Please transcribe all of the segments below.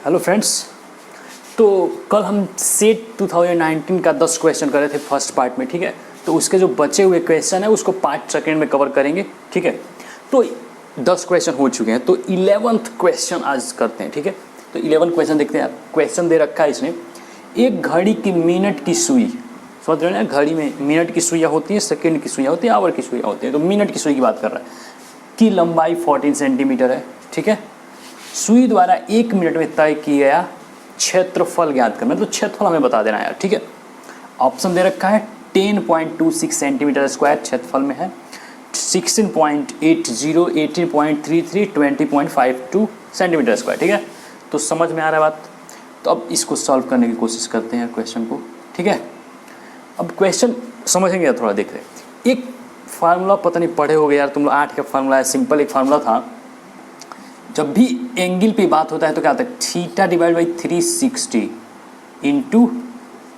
Hello friends, तो कल हम सेट 2019 का 10 क्वेश्चन कर रहे थे फर्स्ट पार्ट में, ठीक है। तो उसके जो बचे हुए क्वेश्चन है उसको पार्ट सेकेंड में कवर करेंगे, ठीक है। तो 10 क्वेश्चन हो चुके हैं, तो 11th क्वेश्चन आज करते हैं, ठीक है। तो 11 क्वेश्चन देखते हैं। क्वेश्चन दे रखा है इसने, एक घड़ी की मिनट की सुई, समझ रहे हो ना, घड़ी में मिनट की सुइयाँ होती हैं, सेकेंड की सुइयाँ होती हैं, आवर की सुइयाँ होती हैं, तो मिनट की सुई की बात कर रहा है, की लंबाई 14 सेंटीमीटर है, ठीक है। सुई द्वारा 1 मिनट में तय किया गया क्षेत्रफल ज्ञात करना, तो क्षेत्रफल हमें बता देना है यार, ठीक है। ऑप्शन दे रखा है 10.26 सेंटीमीटर स्क्वायर क्षेत्रफल में है, 16.80, 18.33, 20.52 सेंटीमीटर स्क्वायर, ठीक है। तो समझ में आ रहा है बात। तो अब इसको सॉल्व करने की कोशिश करते हैं क्वेश्चन को, ठीक है। अब क्वेश्चन समझेंगे थोड़ा, देख रहे एक फार्मूला पता नहीं पढ़े हो गए यार तुम लोग, 8 का फार्मूला है, सिंपल एक फार्मूला था। जब भी एंगल पे बात होता है तो क्या होता है, theta divide by 360 into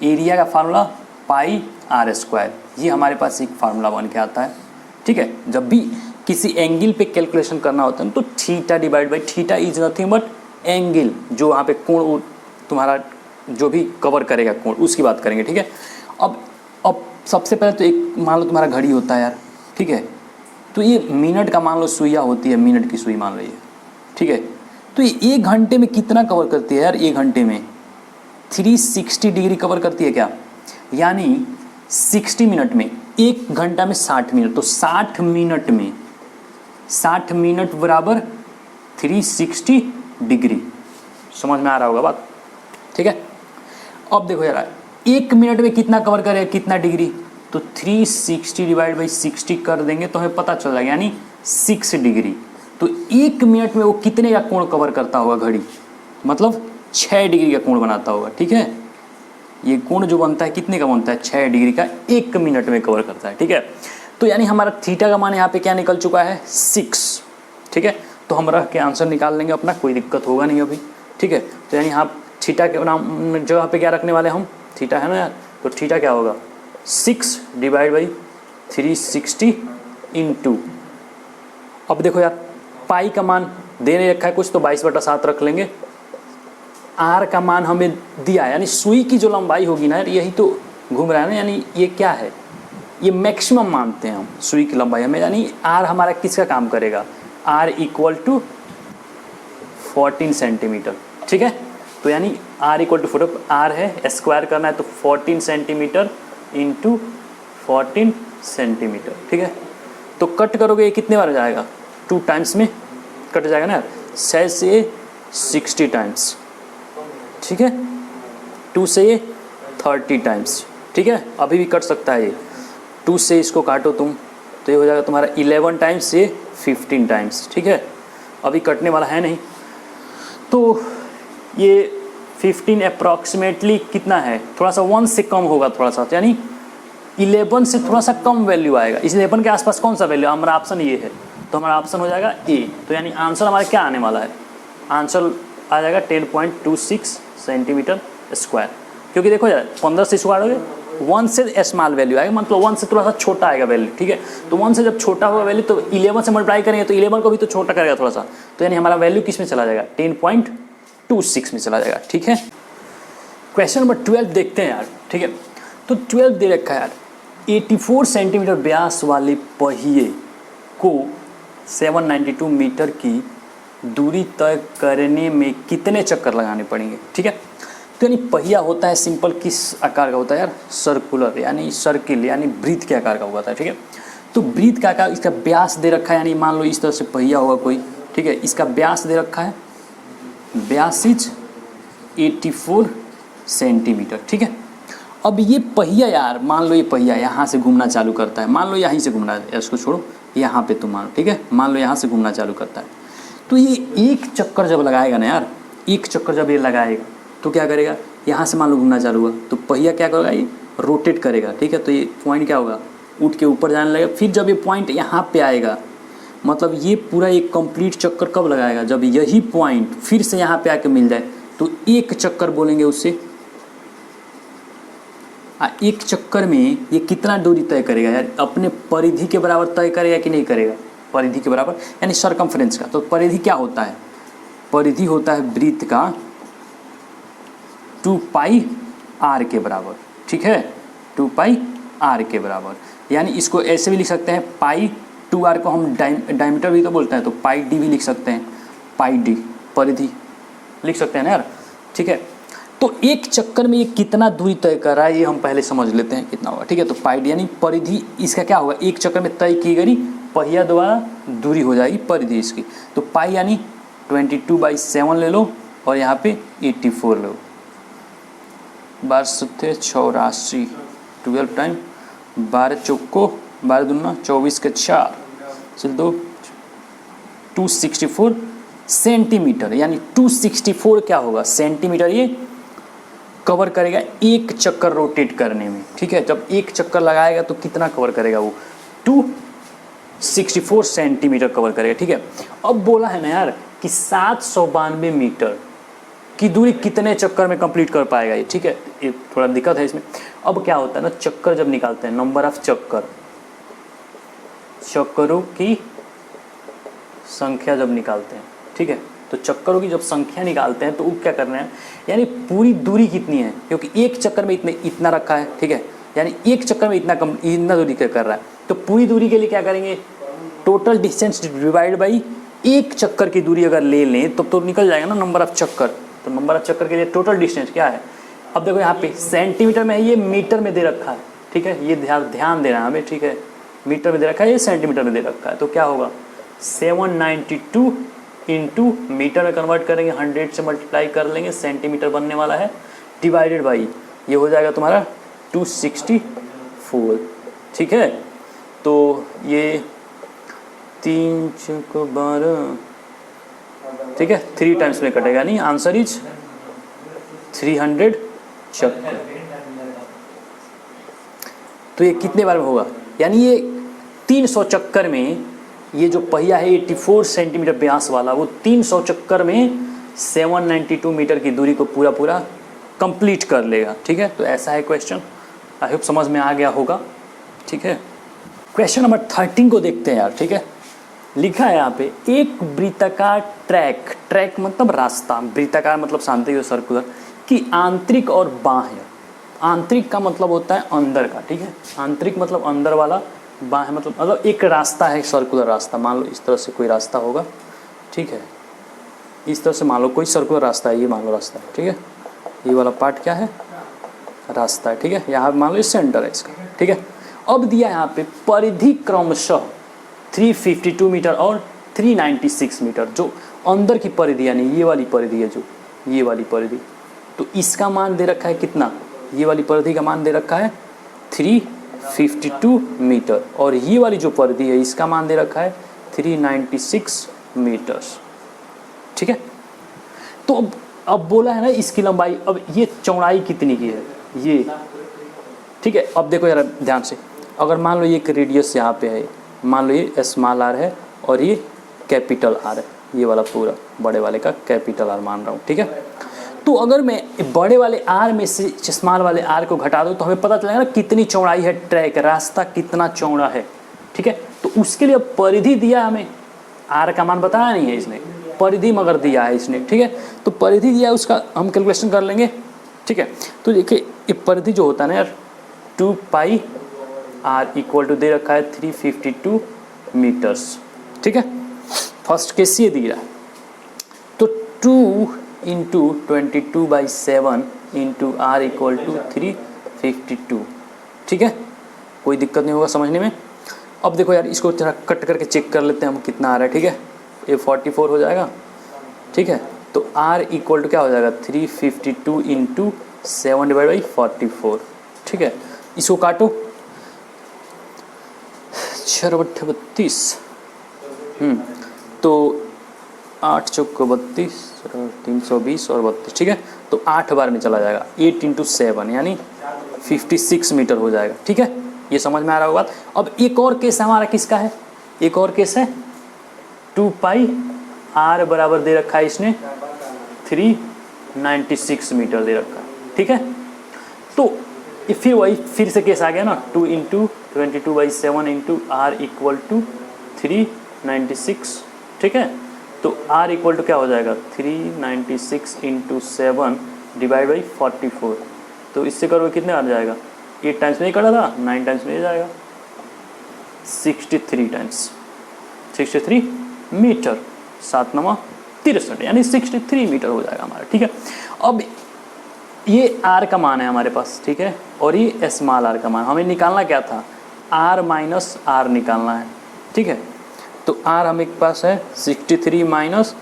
area का फार्मूला पाई आर स्क्वायर, ये हमारे पास एक फार्मूला बन के आता है, ठीक है। जब भी किसी एंगल पे कैलकुलेशन करना होता है तो theta divide by, theta is nothing but angle, जो वहाँ पे कोण तुम्हारा जो भी कवर करेगा कोण, उसकी बात करेंगे, ठीक है। अब सबसे पहले तो एक मान लो तुम्हारा घड़ी होता है यार, ठीक है। तो ये मिनट का मान लो सुइया होती है, मिनट की सुई मान लो ये, ठीक है। तो ये 1 घंटे में कितना कवर करती है यार, 1 घंटे में 360 डिग्री कवर करती है क्या, यानी 60 मिनट में, 1 घंटा में 60 मिनट, तो 60 मिनट में 60 मिनट बराबर 360 डिग्री, समझ में आ रहा होगा बात, ठीक है। अब देखो यार 1 मिनट में कितना कवर करेगा, कितना डिग्री, तो 360 डिवाइड बाई 60 कर देंगे तो हमें पता चल जाएगा, यानी 6 डिग्री। तो 1 मिनट में वो कितने का कोण कवर करता होगा घड़ी, मतलब 6 डिग्री का कोण बनाता होगा, ठीक है। ये कोण जो बनता है कितने का बनता है, 6 डिग्री का 1 मिनट में कवर करता है, ठीक है। तो यानी हमारा थीटा का मान यहाँ पे क्या निकल चुका है, 6, ठीक है। तो हम रख के आंसर निकाल लेंगे अपना, कोई दिक्कत होगा नहीं अभी, ठीक है। तो यानी यहाँ थीटा के नाम जगह पे क्या रखने वाले हम, थीटा है ना यार, तो थीटा क्या होगा 6 डिवाइड बाई 360 इंटू, अब देखो यार पाई का मान दे नहीं रखा है कुछ, तो 22/7 रख लेंगे। आर का मान हमें दिया है, यानी सुई की जो लंबाई होगी ना यार, यही तो घूम रहा है ना, यानी ये क्या है, ये मैक्सिमम मानते हैं हम सुई की लंबाई हमें, यानी आर हमारा किसका काम करेगा, आर इक्वल टू 14 सेंटीमीटर, ठीक है। तो यानी आर इक्वल टू 4, आर है स्क्वायर करना है तो 14 सेंटीमीटर इंटू 14 सेंटीमीटर, ठीक है। तो कट करोगे ये कितने बार जाएगा, 2 टाइम्स में कट जाएगा ना, 6 से 60 टाइम्स, ठीक है, 2 से 30 टाइम्स, ठीक है। अभी भी कट सकता है ये, 2 से इसको काटो तुम तो ये हो जाएगा तुम्हारा 11 टाइम्स से 15 टाइम्स, ठीक है। अभी कटने वाला है नहीं, तो ये 15 अप्रॉक्सीमेटली कितना है, थोड़ा सा 1 से कम होगा थोड़ा सा, यानी 11 से थोड़ा सा कम वैल्यू आएगा। इस 11 के आसपास कौन सा वैल्यू, हमारा ऑप्शन ये है, तो हमारा ऑप्शन हो जाएगा ए। तो यानी आंसर हमारा क्या आने वाला है, आंसर आ जाएगा 10.26 सेंटीमीटर स्क्वायर, क्योंकि देखो यार 15 से स्क्वायर हो गए, 1 से स्मॉल वैल्यू आएगा, मतलब 1 से थोड़ा सा छोटा आएगा वैल्यू, ठीक है। तो 1 से जब छोटा होगा वैल्यू तो 11 से मल्टीप्लाई करेंगे तो 11 को भी तो छोटा करेगा थोड़ा सा, तो यानी हमारा वैल्यू किस में चला जाएगा, 10.26 में चला जाएगा, ठीक है। क्वेश्चन नंबर 12 देखते हैं यार, ठीक है। तो 12 दे रखा है यार, 84 सेंटीमीटर व्यास वाले पहिए को 792 मीटर की दूरी तय करने में कितने चक्कर लगाने पड़ेंगे, ठीक है। तो यानी पहिया होता है सिंपल किस आकार का होता है यार, सर्कुलर, यानी सर्किल, यानी वृत्त के आकार का होता है, ठीक है। तो वृत्त का आकार, इसका व्यास दे रखा है, यानी मान लो इस तरह से पहिया होगा कोई, ठीक है। इसका व्यास दे रखा है, व्यास इज 84 सेंटीमीटर, ठीक है। अब ये पहिया यार, मान लो ये पहिया यहाँ से घूमना चालू करता है, मान लो यहीं से घूमना है, इसको छोड़ो, यहाँ पे तुम मानो, ठीक है, मान लो यहाँ से घूमना चालू करता है, तो ये एक चक्कर जब लगाएगा ना यार, एक चक्कर जब ये लगाएगा तो क्या करेगा, यहाँ से मान लो घूमना चालू हुआ तो पहिया क्या करेगा, ये रोटेट करेगा, ठीक है। तो ये पॉइंट क्या होगा, उठ के ऊपर जाने लगेगा, फिर जब ये पॉइंट यहाँ पे आएगा, मतलब ये पूरा एक कंप्लीट चक्कर कब लगाएगा, जब यही पॉइंट फिर से यहाँ पे आके मिल जाए, तो एक चक्कर बोलेंगे उससे। एक चक्कर में ये कितना दूरी तय करेगा यार, अपने परिधि के बराबर तय करेगा कि नहीं करेगा, परिधि के बराबर, यानी सरकमफ्रेंस का। तो परिधि क्या होता है, परिधि होता है वृत्त का 2 पाई आर के बराबर, ठीक है, 2 पाई आर के बराबर। यानी इसको ऐसे भी लिख सकते हैं, पाई 2r को हम डायमीटर भी तो बोलते हैं, तो पाई डी भी लिख सकते हैं, पाई डी परिधि लिख सकते हैं ना यार, ठीक है। तो एक चक्कर में ये कितना दूरी तय कर रहा है ये हम पहले समझ लेते हैं कितना होगा, ठीक है। तो पाई डी यानी परिधि इसका क्या होगा, एक चक्कर में तय की गई पहिया द्वारा दूरी हो जाएगी परिधि इसकी। तो पाई यानी 22/7 ले लो और यहाँ पे 84 लो, 12 12 टाइम 12 चौको 12 दूना 24 के 4 चल दो 264 सेंटीमीटर, यानी 264 क्या होगा सेंटीमीटर, ये कवर करेगा एक चक्कर रोटेट करने में, ठीक है। जब एक चक्कर लगाएगा तो कितना कवर करेगा वो 264 सेंटीमीटर कवर करेगा, ठीक है। अब बोला है ना यार कि 792 मीटर की दूरी कितने चक्कर में कंप्लीट कर पाएगा ये, ठीक है। ये थोड़ा दिक्कत है इसमें। अब क्या होता है ना, चक्कर जब निकालते हैं, नंबर ऑफ चक्करों की संख्या जब निकालते हैं, ठीक है, तो चक्करों की जब संख्या निकालते हैं तो वो क्या करना है, यानी पूरी दूरी कितनी है, क्योंकि एक चक्कर में इतना रखा है, ठीक है, यानी एक चक्कर में इतना दूरी कर रहा है, तो पूरी दूरी के लिए क्या करेंगे, टोटल डिस्टेंस डिवाइड बाई एक चक्कर की दूरी अगर ले लें तो निकल जाएगा ना नंबर ऑफ चक्कर। तो नंबर ऑफ चक्कर के लिए टोटल डिस्टेंस क्या है, अब देखो यहाँ पे सेंटीमीटर में है, ये मीटर में दे रखा है, ठीक है, ये ध्यान देना हमें, ठीक है, मीटर में दे रखा है, ये सेंटीमीटर में दे रखा है। तो क्या होगा 792 इंटू मीटर में कन्वर्ट करेंगे, 100 से मल्टीप्लाई कर लेंगे, सेंटीमीटर बनने वाला है, डिवाइडेड बाई ये हो जाएगा तुम्हारा 264, ठीक है। तो ये 3 चौको 12, ठीक है, 3 टाइम्स में कटेगा, नहीं, आंसर इज 300 चक्कर। तो ये कितने बार में होगा, यानी ये 300 चक्कर में ये जो पहिया है 84 सेंटीमीटर व्यास वाला, वो 300 चक्कर में 792 मीटर की दूरी को पूरा कंप्लीट कर लेगा, ठीक है। तो ऐसा है क्वेश्चन, आई होप समझ में आ गया होगा, ठीक है। क्वेश्चन नंबर 13 को देखते हैं यार, ठीक है। लिखा है यहाँ पे एक वृत्ताकार ट्रैक मतलब रास्ता, वृत्ताकार मतलब शांति सर्कुलर की आंतरिक और बाह्य, आंतरिक का मतलब होता है अंदर का, ठीक है, आंतरिक मतलब अंदर वाला, बाह्य मतलब एक रास्ता है, सर्कुलर रास्ता, मान लो इस तरह से कोई रास्ता होगा, ठीक है, इस तरह से मान लो कोई सर्कुलर रास्ता है, ये मान लो रास्ता है, ठीक है, ये वाला पार्ट क्या है, रास्ता है, ठीक है, यहाँ मान लो ये सेंटर है इसका, ठीक है। अब दिया यहाँ पे परिधि क्रमशः 352 मीटर और 396 मीटर, जो अंदर की परिधि यानी ये वाली परिधि है, जो ये वाली परिधि, तो इसका मान दे रखा है कितना, ये वाली परिधि का मान दे रखा है 352 मीटर, और ये वाली जो परिधि है इसका मान दे रखा है 396 मीटर्स, ठीक है। तो अब बोला है ना इसकी लंबाई, अब ये चौड़ाई कितनी की है ये, ठीक है। अब देखो यार ध्यान से, अगर मान लो ये एक रेडियस यहाँ पे है, मान लो ये स्मॉल आर है और ये कैपिटल आर है, ये वाला पूरा बड़े वाले का कैपिटल आर मान रहा हूँ, ठीक है। तो अगर मैं बड़े वाले आर में से स्मॉल वाले आर को घटा दूँ तो हमें पता चलेगा ना कितनी चौड़ाई है ट्रैक, रास्ता कितना चौड़ा है, ठीक है। तो उसके लिए परिधि दिया हमें, आर का मान बताया नहीं है इसने, परिधि मगर दिया है इसने, ठीक है। तो परिधि दिया है, उसका हम कैलकुलेशन कर लेंगे, ठीक है। तो देखिए ये परिधि जो होता है ना यार 2 पाई आर इक्वल टू दे रखा है 352 मीटर्स, ठीक है। फर्स्ट केस ये दिया, तो 2 into 22/7 into r equal to 352, ठीक है, कोई दिक्कत नहीं होगा समझने में। अब देखो यार इसको थोड़ा कट करके चेक कर लेते हैं हम कितना आ रहा है, ठीक है। ये 44 हो जाएगा, ठीक है। तो आर इक्वल टू क्या हो जाएगा 352 इंटू 7/44, ठीक है। इसको काटो, 6/32, तो 8 चौको 32, 320 और 32, ठीक है। तो 8 बार में चला जाएगा, 8 इंटू 7 यानी 56 मीटर हो जाएगा, ठीक है। ये समझ में आ रहा होगा बात। अब एक और केस हमारा किसका है, एक और केस है 2 पाई आर बराबर दे रखा है इसने 396 मीटर दे रखा है, ठीक है। तो फिर वही फिर से केस आ गया ना, 2 into 22/7 into r equal to 396, ठीक है। तो r इक्वल टू क्या हो जाएगा 396 इंटू 7 डिवाइड बाई 44, तो इससे करोगे कितने आ जाएगा, 8 टाइम्स में ये कटा था, 9 टाइम्स में ये जाएगा, 63 टाइम्स, 63 मीटर, 7 9 63, यानी 63 मीटर हो जाएगा हमारा। ठीक है, अब ये आर का मान है हमारे पास, ठीक है, और ये स्मॉल आर का मान, हमें निकालना क्या था, आर माइनस आर निकालना है। ठीक है, तो आर हमें पास है 63 माइनस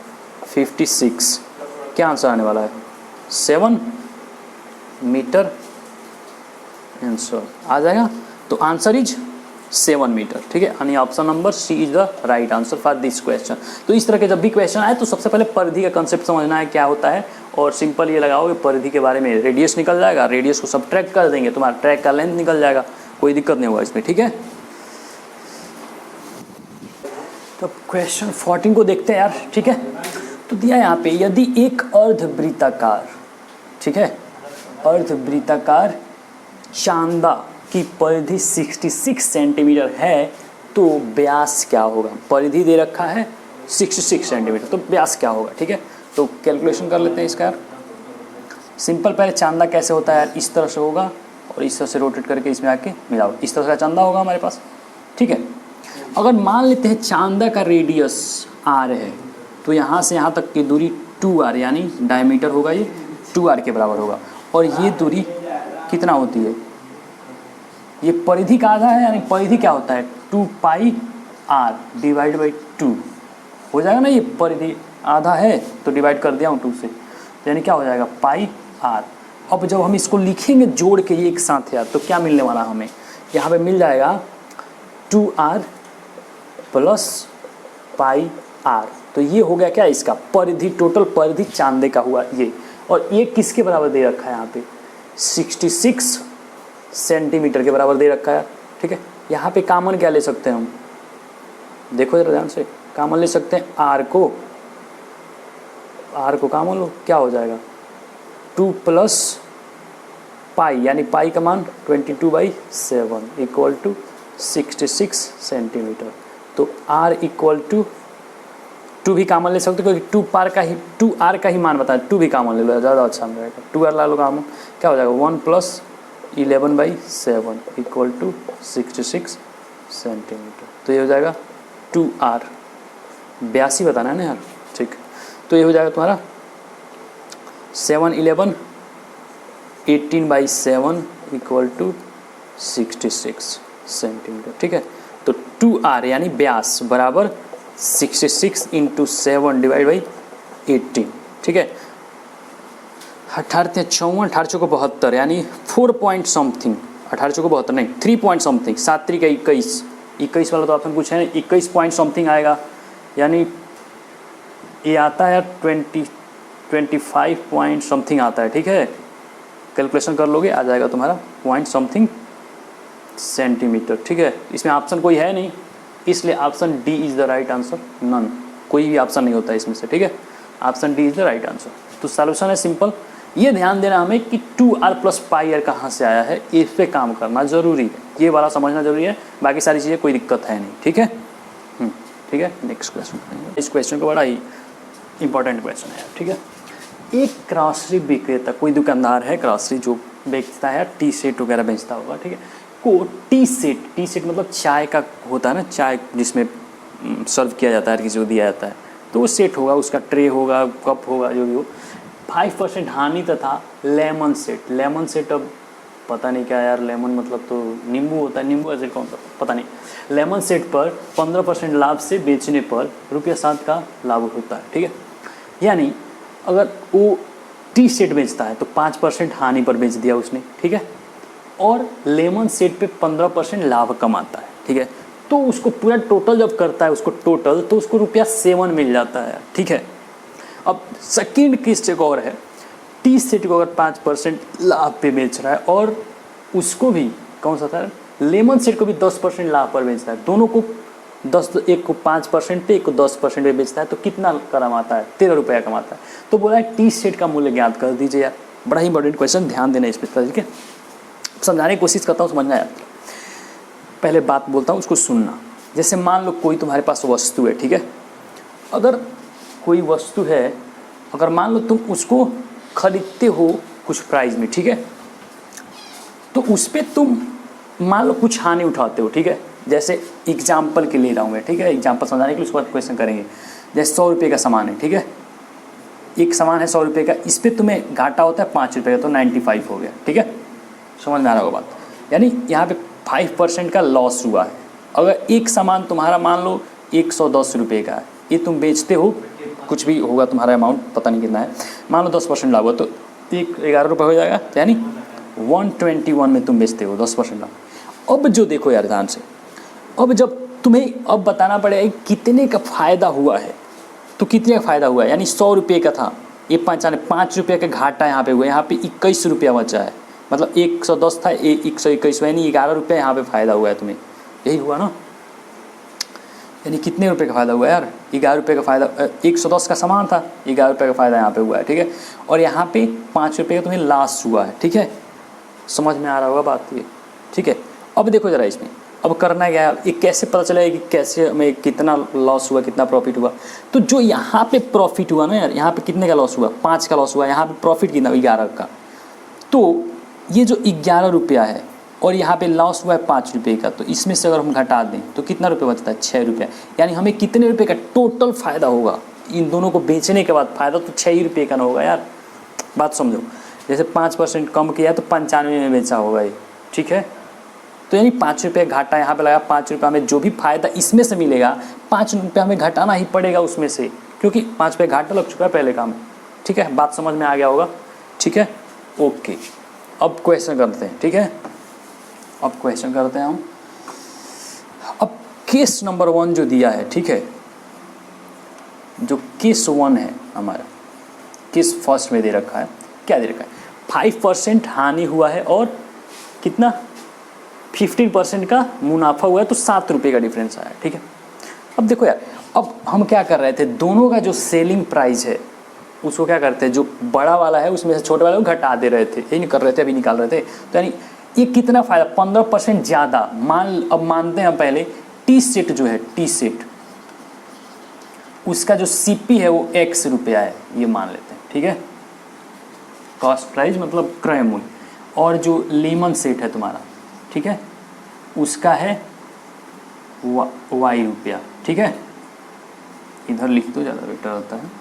56, क्या आंसर आने वाला है, 7 मीटर आंसर आ जाएगा। तो आंसर इज 7 मीटर। ठीक है, यानी option number C is the right answer for this question. तो इस तरह के जब भी क्वेश्चन आए तो सबसे पहले परिधि का कंसेप्ट समझना है क्या होता है, और सिंपल ये लगाओगे परिधि के बारे में, रेडियस निकल जाएगा, रेडियस को सब ट्रैक कर देंगे, तुम्हारा ट्रैक का लेंथ निकल जाएगा, कोई दिक्कत नहीं होगा इसमें। ठीक है, तो क्वेश्चन 14 को देखते हैं यार। ठीक है, तो दिया यहाँ पे, यदि एक अर्धवृत्ताकार, ठीक है, अर्धवृत्ताकार चांदा की परिधि 66 सेंटीमीटर है तो व्यास क्या होगा। परिधि दे रखा है 66 सेंटीमीटर, तो व्यास क्या होगा। ठीक है, तो कैलकुलेशन कर लेते हैं इसका यार। सिंपल, पहले चांदा कैसे होता है यार, इस तरह से होगा और इस तरह से रोटेट करके इसमें आके मिलाओ, इस तरह से चांदा होगा हमारे पास। ठीक है, अगर मान लेते हैं चांदा का रेडियस आर है, तो यहाँ से यहाँ तक की दूरी 2r यानी डायमीटर होगा, ये 2r के बराबर होगा, और ये दूरी कितना होती है, ये परिधि का आधा है, यानी परिधि क्या होता है 2 पाई r डिवाइड बाई 2 हो जाएगा ना, ये परिधि आधा है तो डिवाइड कर दिया हूँ 2 से, तो यानी क्या हो जाएगा पाई r। अब जब हम इसको लिखेंगे जोड़ के ये एक साथ यार, तो क्या मिलने वाला हमें, यहाँ पे मिल जाएगा 2r प्लस पाई r। तो ये हो गया क्या इसका परिधि, टोटल परिधि चांदे का हुआ ये, और ये किसके बराबर दे रखा है यहाँ पे 66 सेंटीमीटर के बराबर दे रखा है। ठीक है, यहाँ पे कॉमन क्या ले सकते हैं हम, देखो जरा ध्यान से, कॉमन ले सकते हैं आर को कॉमन लो, क्या हो जाएगा 2 प्लस पाई, यानी पाई का मान 22/7 इक्वल टू 66 सेंटीमीटर। तो r इक्वल टू 2 भी कॉमन ले सकते हो, क्योंकि 2r का ही मान बताया, 2 भी कॉमन ले लो, ज़्यादा अच्छा रहेगा, 2r ला लो कॉमन, क्या हो जाएगा 1 प्लस 11/7 इक्वल टू 66 सेंटीमीटर। तो ये हो जाएगा 2r, 82 बताना है ना यार। ठीक, तो ये हो जाएगा तुम्हारा 7 11 18/7 इक्वल टू 66 सेंटीमीटर। ठीक है, तो 2r यानी व्यास बराबर 66 इंटू 7 डिवाइड बाई 18। ठीक है, 18 54 18 को 72 यानी 4 पॉइंट समथिंग, 18 को 72 नहीं 3 पॉइंट समथिंग, 7 3 का 21, 21 वाला तो ऑप्शन पूछा है, 21 पॉइंट समथिंग आएगा, यानी ये आता है 25 पॉइंट समथिंग आता है। ठीक है, कैलकुलेशन कर लोगे आ जाएगा तुम्हारा पॉइंट समथिंग सेंटीमीटर। ठीक है, इसमें ऑप्शन कोई है नहीं, इसलिए option D is the right answer, none, कोई भी ऑप्शन नहीं होता है इसमें से। ठीक है, option D is the right answer. तो सॉल्यूशन है सिंपल, ये ध्यान देना हमें कि 2r प्लस पाई r कहाँ से आया है, इस पे काम करना जरूरी है, ये वाला समझना जरूरी है, बाकी सारी चीज़ें कोई दिक्कत है नहीं। ठीक है, ठीक है, नेक्स्ट क्वेश्चन। इस क्वेश्चन को बड़ा ही इंपॉर्टेंट क्वेश्चन है। ठीक है, एक ग्रॉसरी विक्रेता, कोई दुकानदार है ग्रॉसरी जो बेचता है, टी सेट वगैरह बेचता होगा, ठीक है, को टी सेट मतलब चाय का होता है ना, चाय जिसमें सर्व किया जाता है, किसी को दिया जाता है, तो वो सेट होगा, उसका ट्रे होगा, कप होगा, जो भी हो, 5% हानि तथा लेमन सेट, अब पता नहीं क्या यार, लेमन मतलब तो नींबू होता है, नींबू एसिड कौन सा पता नहीं, लेमन सेट पर 15% लाभ से बेचने पर ₹7 का लाभ होता है। ठीक है, यानी अगर वो टी सेट बेचता है तो 5% हानि पर बेच दिया उसने। ठीक है, और लेमन सेट पे 15% लाभ कमाता है। ठीक है, तो उसको पूरा टोटल जब करता है उसको टोटल, तो उसको ₹7 मिल जाता है। ठीक है, अब सेकेंड केस एक और है, टी सेट को अगर 5% लाभ पे बेच रहा है और उसको भी कौन सा था, लेमन सेट को भी 10% लाभ पर बेचता है, दोनों को 10, एक को 5% पे, एक को 10% पे बेचता है, तो कितना कमाता है, ₹13 कमाता है। तो बोला है टी सेट का मूल्य ज्ञात कर दीजिए यार, बड़ा ही इंपॉर्टेंट क्वेश्चन, ध्यान देना इस पर। ठीक है, समझाने की कोशिश करता हूँ, समझना यार, पहले बात बोलता हूँ उसको सुनना। जैसे मान लो कोई तुम्हारे पास वस्तु है, ठीक है, अगर कोई वस्तु है, अगर मान लो तुम उसको खरीदते हो कुछ प्राइस में, ठीक है, तो उस पर तुम मान लो कुछ हानि उठाते हो, ठीक है। जैसे एग्जाम्पल के ले रहा हूँ मैं, ठीक है, एग्जाम्पल समझाने के लिए, उसके बाद क्वेश्चन करेंगे। जैसे 100 रुपये का सामान है, ठीक है, एक सामान है 100 रुपये का, इस पर तुम्हें घाटा होता है 5 रुपये का, तो 95 हो गया, ठीक है। समझ में आ रहा होगा बात, यानी यहाँ पे 5% का लॉस हुआ है। अगर एक सामान तुम्हारा मान लो 110 रुपये का है, ये तुम बेचते हो, कुछ भी होगा तुम्हारा अमाउंट पता नहीं कितना है, मान लो 10% लाभ हुआ तो 11 रुपये हो जाएगा, तो यानी 121 में तुम बेचते हो 10% लाभ। अब जो देखो यार ध्यान से, अब जब तुम्हें अब बताना पड़ेगा कितने का फ़ायदा हुआ है, तो कितने का फ़ायदा हुआ है, यानी 100 रुपये का था, ये 5 रुपये का घाटा यहाँ पे हुआ, यहाँ पे 21 रुपया बचा है, मतलब 110 था, 121, यानी 11 रुपये यहाँ पे फ़ायदा हुआ है तुम्हें, यही हुआ ना। यानी कितने रुपए का फ़ायदा हुआ यार, 11 रुपये का फ़ायदा, 110 का सामान था, 11 रुपये का फ़ायदा यहाँ पे हुआ है, ठीक है। और यहाँ पे 5 रुपये का तुम्हें लॉस हुआ है, ठीक है। समझ में आ रहा होगा बात ये, ठीक है। अब देखो ज़रा इसमें, अब करना क्या है, ये कैसे पता चलेगा कि कैसे हमें कितना लॉस हुआ, कितना प्रॉफिट हुआ। तो जो यहाँ पे प्रॉफिट हुआ ना यार, यहाँ पे कितने का लॉस हुआ, 5 का लॉस हुआ, यहाँ पे प्रॉफिट कितना, 11 का। तो ये जो 11 रुपया है और यहाँ पे लॉस हुआ है 5 रुपये का, तो इसमें से अगर हम घटा दें तो कितना रुपये बचता है, 6 रुपया। यानी हमें कितने रुपये का टोटल फ़ायदा होगा, इन दोनों को बेचने के बाद फ़ायदा तो 6 रुपये का ना होगा यार, बात समझो। जैसे 5% कम किया तो 95 में बेचा होगा ये, ठीक है। तो यानी 5 रुपये घाटा यहाँ पे लगा, 5 रुपये में जो भी फ़ायदा इसमें से मिलेगा 5 रुपये हमें घटाना ही पड़ेगा उसमें से, क्योंकि 5 रुपये घाटा लग चुका है पहले काम में, ठीक है। बात समझ में आ गया होगा, ठीक है, ओके। अब क्वेश्चन करते हैं, ठीक है, अब क्वेश्चन करते हैं हम। अब केस नंबर 1 जो दिया है, ठीक है, जो केस 1 है हमारा, केस फर्स्ट में दे रखा है, क्या दे रखा है, 5% हानि हुआ है और कितना 15% का मुनाफा हुआ है, तो 7 रुपये का डिफरेंस आया, ठीक है। अब देखो यार, अब हम क्या कर रहे थे, दोनों का जो सेलिंग प्राइस है उसको क्या करते हैं, जो बड़ा वाला है उसमें से छोटे वाले को घटा दे रहे थे, यही नहीं कर रहे थे, अभी निकाल रहे थे। तो यानी ये कितना फ़ायदा, 15% ज़्यादा। अब मानते हैं हम पहले टी सेट जो है, टी सेट उसका जो सीपी है वो X रुपया है, ये मान लेते हैं, ठीक है, कॉस्ट प्राइस मतलब क्रय मूल्य। और जो लेमन सेट है तुम्हारा, ठीक है, उसका है Y रुपया, ठीक है, इधर लिख दो ज़्यादा बेटर होता है,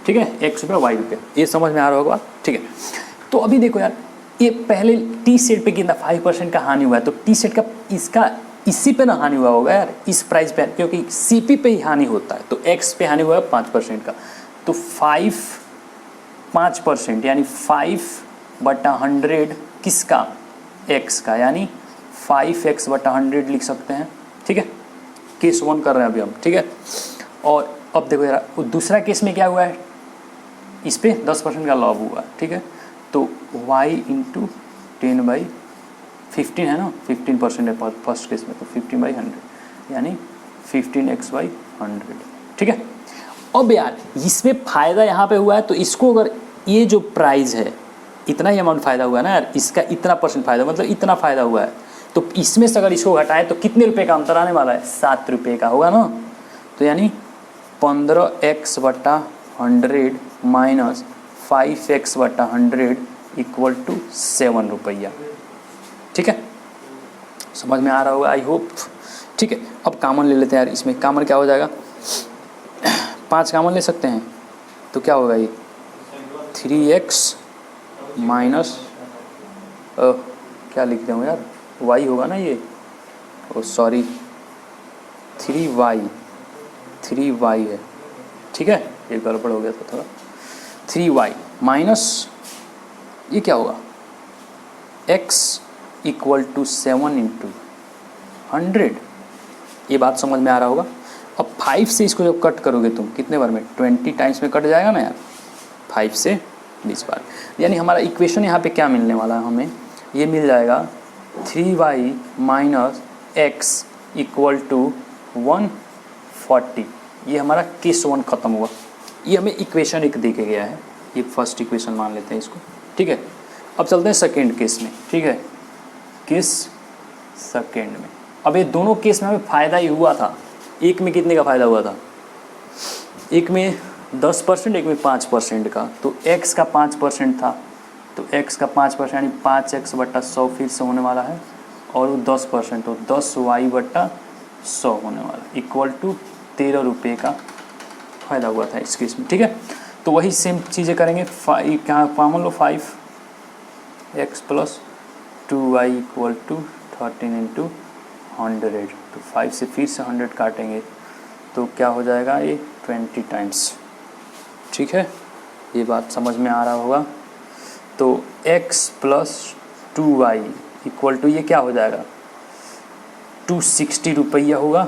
ठीक है, X रुपया Y रुपया, ये समझ में आ रहा होगा, ठीक है। तो अभी देखो यार, ये पहले टी सेट पे कितना 5% का हानि हुआ है, तो टी सेट का इसका इसी पे ना हानि हुआ होगा यार, इस प्राइस पे, क्योंकि सीपी पे ही हानि होता है, तो X पे हानि हुआ है 5% का, तो 5% यानी 5/100 किसका, X का, यानी 5x/100 लिख सकते हैं, ठीक है। केस 1 कर रहे हैं अभी हम, ठीक है। और अब देखो यार, दूसरा केस में क्या हुआ है, इस पे 10% का लाभ हुआ, ठीक है, तो y × 10/15 है ना, 15% है फर्स्ट केस में, तो 15/100 यानी 15x/100, ठीक है। अब यार इसमें फ़ायदा यहाँ पे हुआ है, तो इसको अगर ये जो प्राइस है इतना ही अमाउंट फ़ायदा हुआ है ना यार, इसका इतना % फ़ायदा, मतलब इतना फ़ायदा हुआ है, तो इसमें से अगर इसको घटाएं तो कितने रुपए का अंतर आने वाला है, 7 रुपये का होगा ना। तो यानी 15x/100 minus 5x/100 equal to 7 रुपया, ठीक है। समझ में आ रहा होगा आई होप, ठीक है। अब कॉमन ले लेते हैं यार, इसमें कॉमन क्या हो जाएगा, 5 कॉमन ले सकते हैं, तो क्या होगा ये 3x माइनस क्या लिख रहा हूँ यार, y होगा ना ये, ओ सॉरी 3y है, ठीक है, ये गड़बड़ हो गया था थोड़ा, 3y माइनस ये क्या होगा, x इक्वल टू 7 × 100, ये बात समझ में आ रहा होगा। अब 5 से इसको जब कट करोगे तुम कितने बार में, 20 टाइम्स में कट जाएगा ना यार, 5 से 20 बार, यानी हमारा इक्वेशन यहाँ पे क्या मिलने वाला है हमें, ये मिल जाएगा 3y minus x equal to 140। ये हमारा केस 1 ख़त्म हुआ, ये हमें इक्वेशन 1 दे के गया है, ये फर्स्ट इक्वेशन मान लेते हैं इसको, ठीक है। अब चलते हैं सेकेंड केस में, ठीक है, केस सेकेंड में। अब ये दोनों केस में हमें फ़ायदा ही हुआ था, एक में कितने का फ़ायदा हुआ था, एक में 10%, एक में 5% का। तो x का 5% था, तो x का 5% यानी 5x बट्टा 100 फिर से होने वाला है, और वो 10% तो 10y बट्टा 100 होने वाला, इक्वल टू 13 रुपये का फ़ायदा हुआ था इस केस में। ठीक है, तो वही सेम चीज़ें करेंगे। क्या मान लो 5x plus 2y equal to 13 into 100, तो 5 से फिर से 100 काटेंगे तो क्या हो जाएगा, ये 20 टाइम्स। ठीक है, ये बात समझ में आ रहा होगा। तो x plus 2y equal to ये क्या हो जाएगा, 260 रुपया होगा।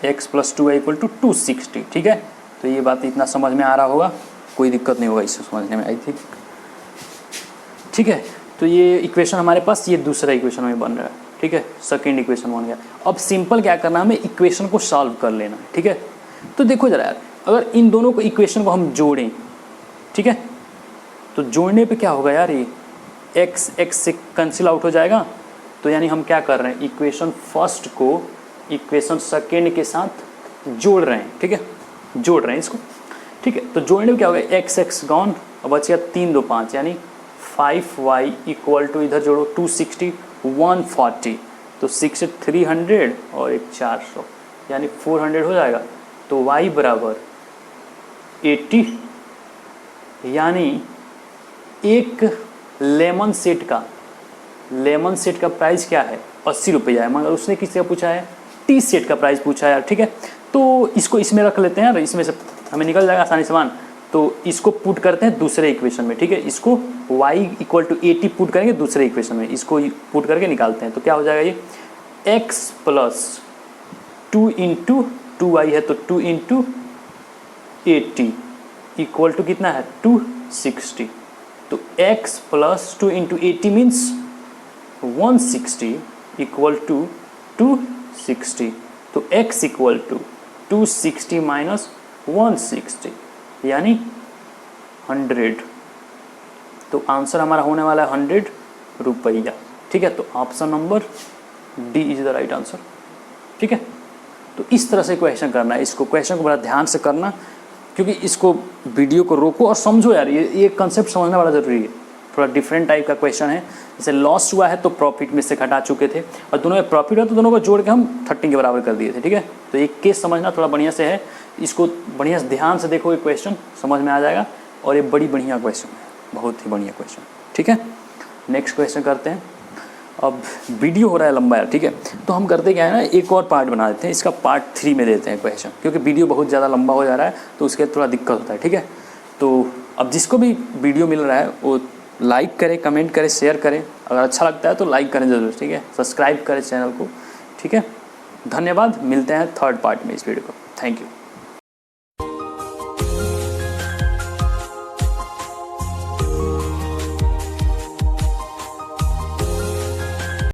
x plus 2y equal to 260। ठीक है, तो ये बात इतना समझ में आ रहा होगा, कोई दिक्कत नहीं होगा इसे समझने में, आई थिंक। ठीक है, तो ये इक्वेशन हमारे पास, ये दूसरा इक्वेशन में बन रहा है। ठीक है, सेकेंड इक्वेशन बन गया। अब सिंपल क्या करना है, हमें इक्वेशन को सॉल्व कर लेना है। ठीक है, तो देखो जरा यार, अगर इन दोनों को इक्वेशन को हम जोड़ें, ठीक है, तो जोड़ने पे क्या होगा यार, ये x से कैंसिल आउट हो जाएगा। तो यानी हम क्या कर रहे हैं, इक्वेशन फर्स्ट को इक्वेशन सेकेंड के साथ जोड़ रहे हैं। ठीक है, जोड़ रहे हैं इसको। ठीक है, तो जोड़ने में क्या होगा, x गॉन, अब बच गया 3 2 5 यानी 5y इक्वल टू, इधर जोड़ो 260 140, तो 6 से 300 और एक 400 यानी 400 हो जाएगा। तो y बराबर 80, यानी एक लेमन सेट का प्राइस क्या है, 80 रुपया है, मगर उसने किससे पूछा है, टी सेट का प्राइस पूछा है यार। ठीक है, तो इसको इसमें रख लेते हैं यार, इसमें से हमें निकल जाएगा आसानी से मान। तो इसको पुट करते हैं दूसरे इक्वेशन में। ठीक है, इसको y इक्वल टू 80 पुट करेंगे दूसरे इक्वेशन में, इसको पुट करके निकालते हैं। तो क्या हो जाएगा, ये x प्लस 2 इंटू 2y है, तो 2 इंटू 80 इक्वल टू कितना है, 260। तो x plus 2 into 80 means 160 equal to 260। तो x इक्वल टू 260 माइनस 160 यानी 100। तो आंसर हमारा होने वाला है 100 रुपया। ठीक है, तो option number D is the right answer. ठीक है, तो इस तरह से क्वेश्चन करना है, इसको क्वेश्चन को बड़ा ध्यान से करना, क्योंकि इसको वीडियो को रोको और समझो यार, ये कंसेप्ट समझना बड़ा ज़रूरी है। थोड़ा डिफरेंट टाइप का क्वेश्चन है, जैसे लॉस हुआ है तो प्रॉफिट में से घटा चुके थे, और दोनों में प्रॉफिट है तो दोनों को जोड़ के हम 30 के बराबर कर दिए थे। ठीक है, तो एक केस समझना थोड़ा बढ़िया से है, इसको बढ़िया से ध्यान से देखो, ये क्वेश्चन समझ में आ जाएगा, और ये बड़ी बढ़िया क्वेश्चन है, बहुत ही बढ़िया क्वेश्चन। ठीक है, नेक्स्ट क्वेश्चन करते हैं। अब वीडियो हो रहा है लंबा यार। ठीक है, तो हम करते क्या है ना, एक और पार्ट बना देते हैं, इसका पार्ट 3 में देते हैं क्वेश्चन, क्योंकि वीडियो बहुत ज़्यादा लंबा हो जा रहा है तो उसके थोड़ा दिक्कत होता है। ठीक है, तो अब जिसको भी वीडियो मिल रहा है वो लाइक करें, कमेंट करें, शेयर करें, अगर अच्छा लगता है तो लाइक करें ज़रूर। ठीक है, सब्सक्राइब करें चैनल को। ठीक है, धन्यवाद, मिलते हैं थर्ड पार्ट में इस वीडियो को। Thank you.